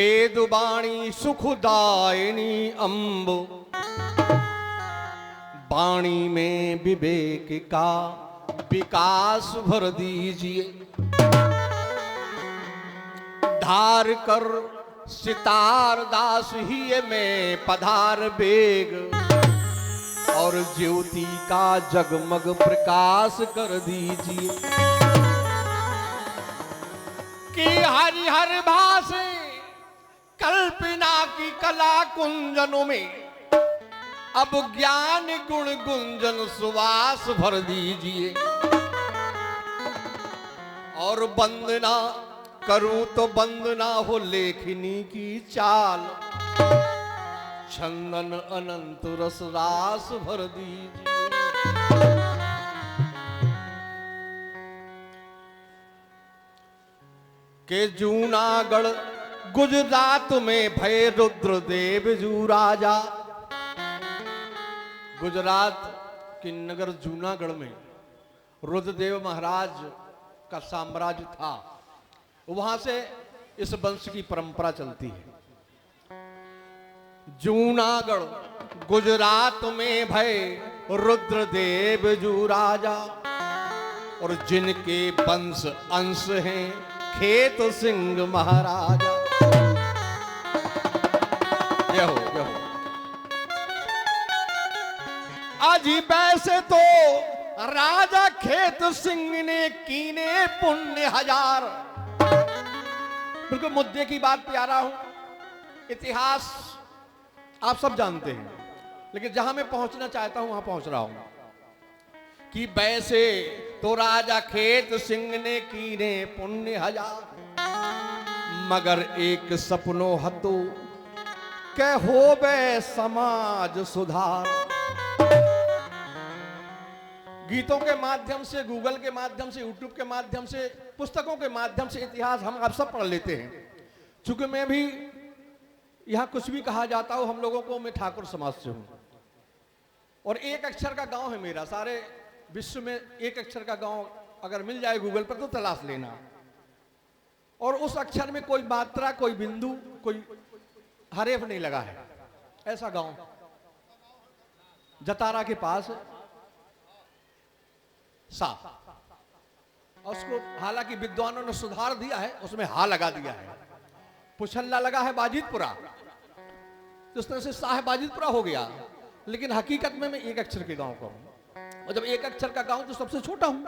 वेद वाणी सुखदायिनी अम्ब, वाणी में विवेक का विकास भर दीजिए। धार कर सितार दास ही में पधार बेग, और ज्योति का जगमग प्रकाश कर दीजिए। कि हरिहर भाषे कल्पना की कला कुंजनों में अब ज्ञान गुण गुंजन सुवास भर दीजिए। और वंदना करूं तो वंदना हो लेखनी की चाल, चंदन अनंत रस रास भर दीजिए। के जूनागढ़ गुजरात में भय रुद्रदेव जू राजा। गुजरात के नगर जूनागढ़ में रुद्रदेव महाराज का साम्राज्य था। वहां से इस वंश की परंपरा चलती है। जूनागढ़ गुजरात में भय रुद्रदेव जू राजा, और जिनके वंश अंश हैं खेत सिंह महाराजा। जय हो जय हो। आज वैसे तो राजा खेत सिंह ने कीने पुण्य हजार। बिल्कुल मुद्दे की बात पे आ रहा हूं। इतिहास आप सब जानते हैं, लेकिन जहां मैं पहुंचना चाहता हूं वहां पहुंच रहा हूं। कि वैसे तो राजा खेत सिंह ने कीने पुण्य हजार, मगर एक सपनो हतो के होवे समाज सुधार। गीतों के माध्यम से, गूगल के माध्यम से, यूट्यूब के माध्यम से, पुस्तकों के माध्यम से इतिहास हम आप सब पढ़ लेते हैं। चूंकि मैं भी यहां कुछ भी कहा जाता हो, हम लोगों को, मैं ठाकुर समाज से हूं और एक अक्षर का गांव है मेरा। सारे विश्व में एक अक्षर का गांव अगर मिल जाए गूगल पर तो तलाश लेना। और उस अक्षर में कोई मात्रा, कोई बिंदु, कोई हरेफ नहीं लगा है। ऐसा गांव जतारा के पास सा, उसको हालांकि विद्वानों ने सुधार दिया है, उसमें हा लगा दिया है। पुछल्ला लगा है बाजितपुरा, तो इस तरह से साह बाजितपुरा हो गया। लेकिन हकीकत में मैं एक अक्षर के गांव का हूं, और जब एक अक्षर का गांव तो सबसे छोटा हूं।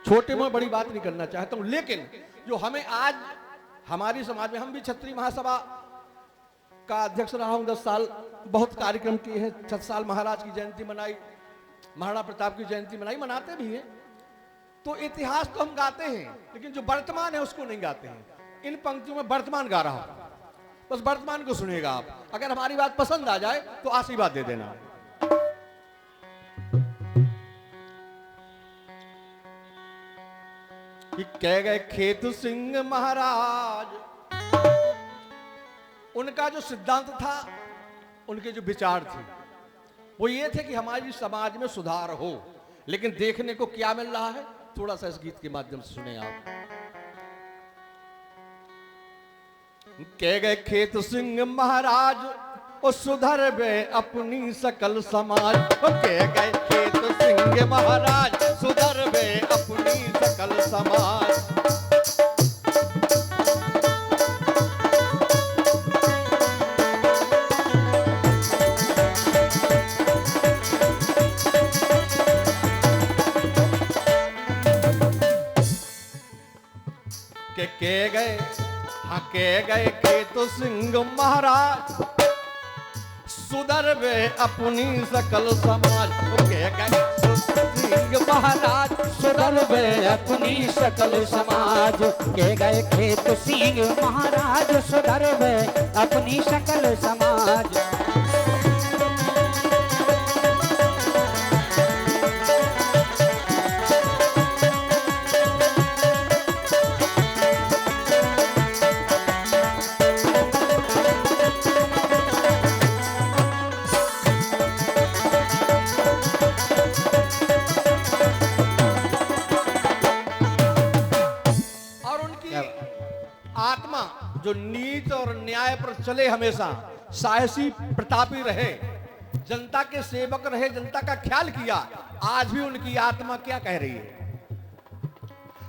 छोटे में बड़ी बात नहीं करना चाहता हूं, लेकिन जो हमें आज हमारी समाज में, हम भी क्षत्रिय महासभा का अध्यक्ष रहा हूं 10 साल, बहुत कार्यक्रम किए हैं। 6 साल महाराज की जयंती मनाई, महाराणा प्रताप की जयंती मनाई, मनाते भी हैं। तो इतिहास तो हम गाते हैं, लेकिन जो वर्तमान है उसको नहीं गाते हैं। इन पंक्तियों में वर्तमान गा रहा हूं, बस वर्तमान को सुनिएगा आप। अगर हमारी बात पसंद आ जाए तो आशीर्वाद दे देना। कि कह गए खेत सिंह महाराज, उनका जो सिद्धांत था, उनके जो विचार थे, वो ये थे कि हमारी समाज में सुधार हो। लेकिन देखने को क्या मिल रहा है, थोड़ा सा इस गीत के माध्यम से सुने आप। कह गए खेत सिंह महाराज, ओ सुधर बे अपनी सकल समाज। ओ कह गए खेत सिंह महाराज, सुधर बे अपनी सकल समाज। कह गए, हाँ कह गए खेत सिंह महाराज, सुधर वे अपनी सकल समाज। कह गए सिंह महाराज, सुधर वे अपनी सकल समाज। कह गए खेत सिंह महाराज, सुधर वे अपनी सकल समाज। जो नीत और न्याय पर चले, हमेशा साहसी प्रतापी रहे, जनता के सेवक रहे, जनता का ख्याल किया। आज भी उनकी आत्मा क्या कह रही है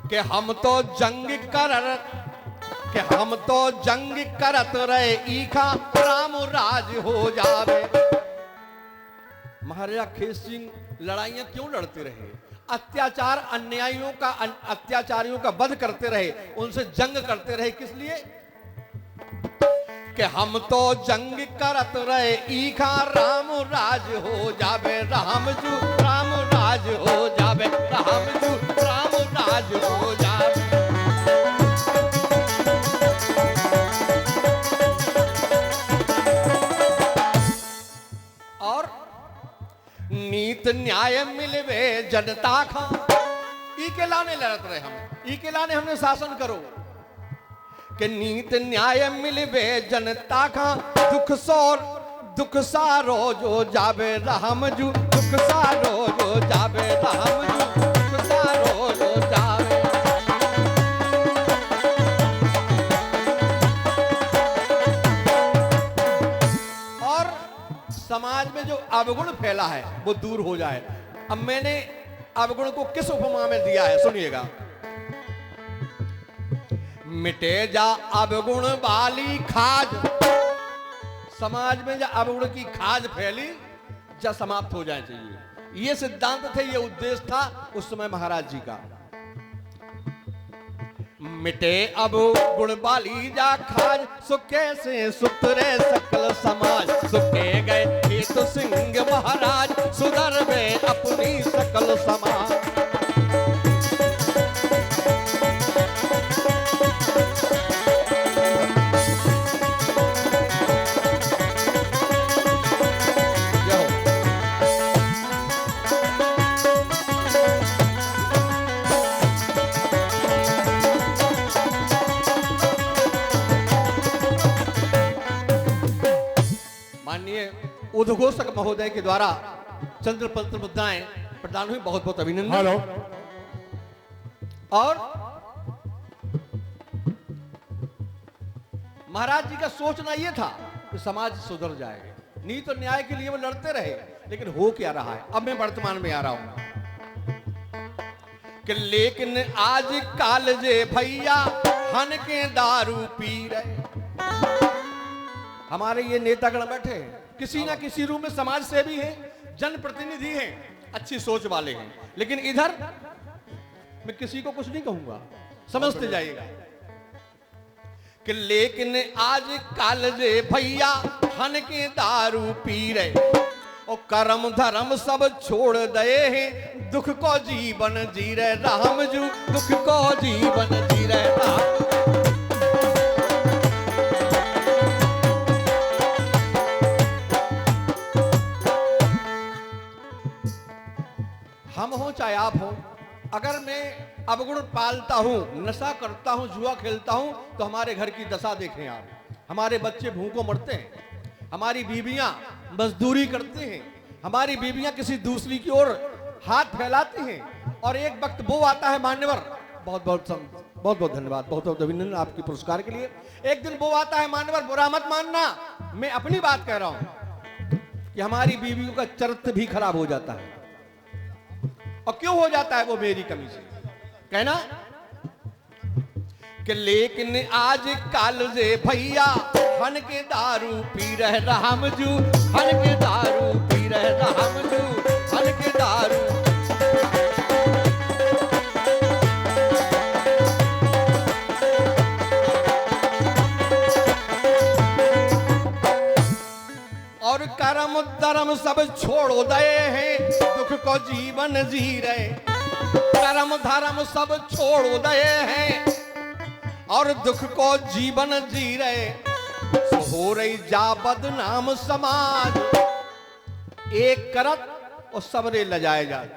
कि हम तो जंग करत रहे, ईखा राम राज हो जावे। महाराजा खेत सिंह लड़ाइयां क्यों लड़ते रहे? अत्याचार अत्याचारियों का वध करते रहे, उनसे जंग करते रहे। किस लिए? कि हम तो जंग करत रहे, ईखा राम राज हो जावे, राम राज हो जावे, राम राज हो जावे। और नीत न्याय मिलवे जनता खा, ई के लाने लड़त रहे हम, ई के लाने हमने शासन करो कि नीत न्याय मिलवे जनता का, दुख सारो जो जावे रहमजू, दुख सारो जो जावे रहमजू, दुख सारो जो जावे। और समाज में जो अवगुण फैला है वो दूर हो जाए। अब मैंने अवगुण को किस उपमा में दिया है, सुनिएगा। मिटे जा अवगुण वाली खाज, समाज में जो अवगुण की खाज फैली जा समाप्त हो जाए चाहिए। ये सिद्धांत थे, ये उद्देश्य था उस समय महाराज जी का। मिटे अवगुण वाली जा खाज, सुखे से सुतरे सकल समाज, सुखे गए खेत सिंह महाराज, सुधर गए अपनी सकल समाज। उद्घोषक महोदय के द्वारा चंद्र पत्र मुद्राएं प्रदान हुई, बहुत बहुत अभिनंदन। हेलो। और महाराज जी का सोचना यह था कि समाज सुधर जाए, नीति और न्याय के लिए वो लड़ते रहे, लेकिन हो क्या रहा है? अब मैं वर्तमान में आ रहा हूं कि लेकिन आज काल जे भैया हन के दारू पी रहे। हमारे ये नेतागण बैठे हैं, किसी ना किसी रूप में समाज सेवी हैं, जनप्रतिनिधि हैं, अच्छी सोच वाले हैं, लेकिन इधर मैं किसी को कुछ नहीं कहूंगा, समझते जाइएगा कि लेकिन आज काल जे भैया हन के दारू पी रहे, और कर्म धर्म सब छोड़ दे हैं, दुख को जीवन जी रहे राम जू, दुख को जीवन जी रहे राम। हम हो चाहे आप हो, अगर मैं अवगुण पालता हूं, नशा करता हूं, जुआ खेलता हूं, तो हमारे घर की दशा देखें आप। हमारे बच्चे भूखों मरते हैं, हमारी बीवियां मजदूरी करती हैं, हमारी बीवियां किसी दूसरी की ओर हाथ फैलाती हैं, और एक वक्त वो आता है मान्यवर, बहुत बहुत धन्यवाद, बहुत बहुत अभिनंदन आपके पुरस्कार के लिए। एक दिन वो आता है मान्यवर, बुरा मत मानना, मैं अपनी बात कह रहा हूं कि हमारी बीवियों का चरित्र भी खराब हो जाता है। और क्यों हो जाता है? वो मेरी कमी से। कहना कि लेकिन आज काल जे भैया हन के दारू पी रहे राम जू, हन के दारू पी रहे राम जू, हन के दारू। और कर्म धर्म सब छोड़ दे हैं, दुख को जीवन जी रहे, कर्म धर्म सब छोड़ दे हैं, और दुख को जीवन जी रहे, हो रही जा बदनाम समाज, एक करत और सबरे लजाए जाए।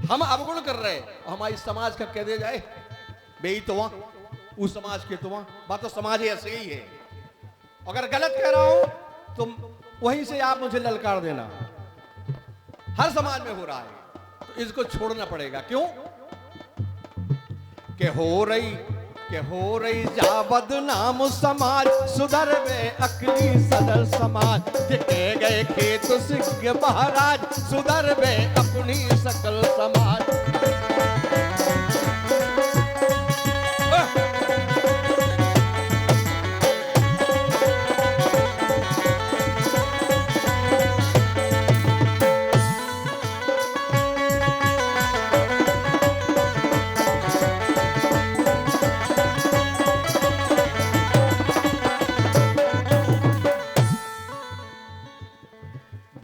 हम अवगुण कर रहे और हमारी समाज का कह दे जाए बेई तो वहां, उस समाज के तो वहां, बात तो समाज ऐसे ही है। अगर गलत कह रहा हूं तो वहीं से आप मुझे ललकार देना। हर समाज में हो रहा है, तो इसको छोड़ना पड़ेगा। क्यों? कि हो रही के हो रही जा बदनाम समाज, सुधर वे अकली सदर समाज। के गए खेत सिंह महाराज, सुधर वे अपनी सकल समाज।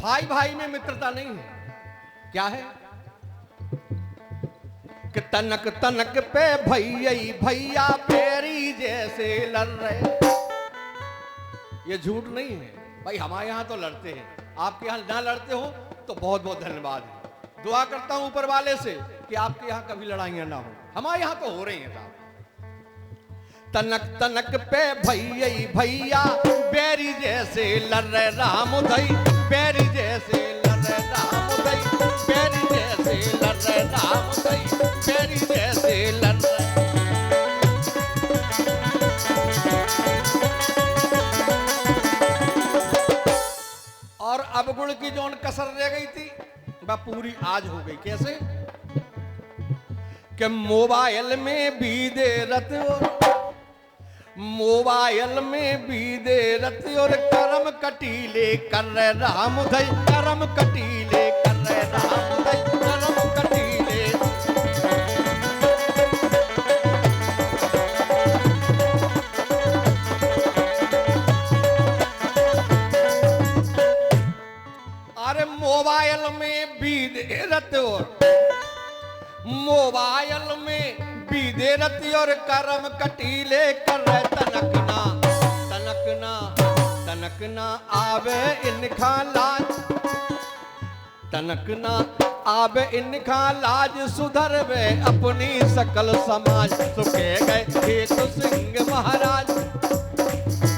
भाई भाई में मित्रता नहीं है, क्या है कि तनक तनक पे भैया भैया पेरी जैसे लड़ रहे। ये झूठ नहीं है भाई, हमारे यहां तो लड़ते हैं, आपके यहां ना लड़ते हो तो बहुत बहुत धन्यवाद है। दुआ करता हूं ऊपर वाले से कि आपके यहां कभी लड़ाइयां ना हो, हमारे यहां तो हो रही हैं साहब। तनक तनक पे भैया भैया बैरी जैसे लड़ रहे राम उदय, बैरी जैसे लड़ रहे राम उदय, बैरी जैसे लड़ रहे राम उदय, बैरी जैसे लड़ रहे। और अवगुण की जोन कसर रह गई थी वह पूरी आज हो गई। कैसे कि मोबाइल में भी दे रत, मोबाइल में भी दे रति और करम कटीले कर रहे राम उदय, करम कटीले कर रहे राम उदय, करम कटीले। अरे मोबाइल में भी दे रति और मोबाइल में बीदे रति और करम कटीले कर रहे। तनकना तनकना तनकना आवे इनका लाज, तनकना आवे इनका लाज, सुधर वे अपनी सकल समाज। तो कह गए खेत सिंह महाराज,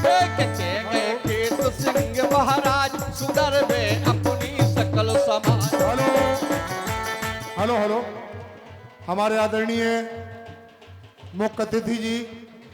कह गए खेत सिंह महाराज, सुधर वे अपनी सकल समाज। हेलो हेलो हेलो, हमारे आदरणीय मुख्य अतिथि जी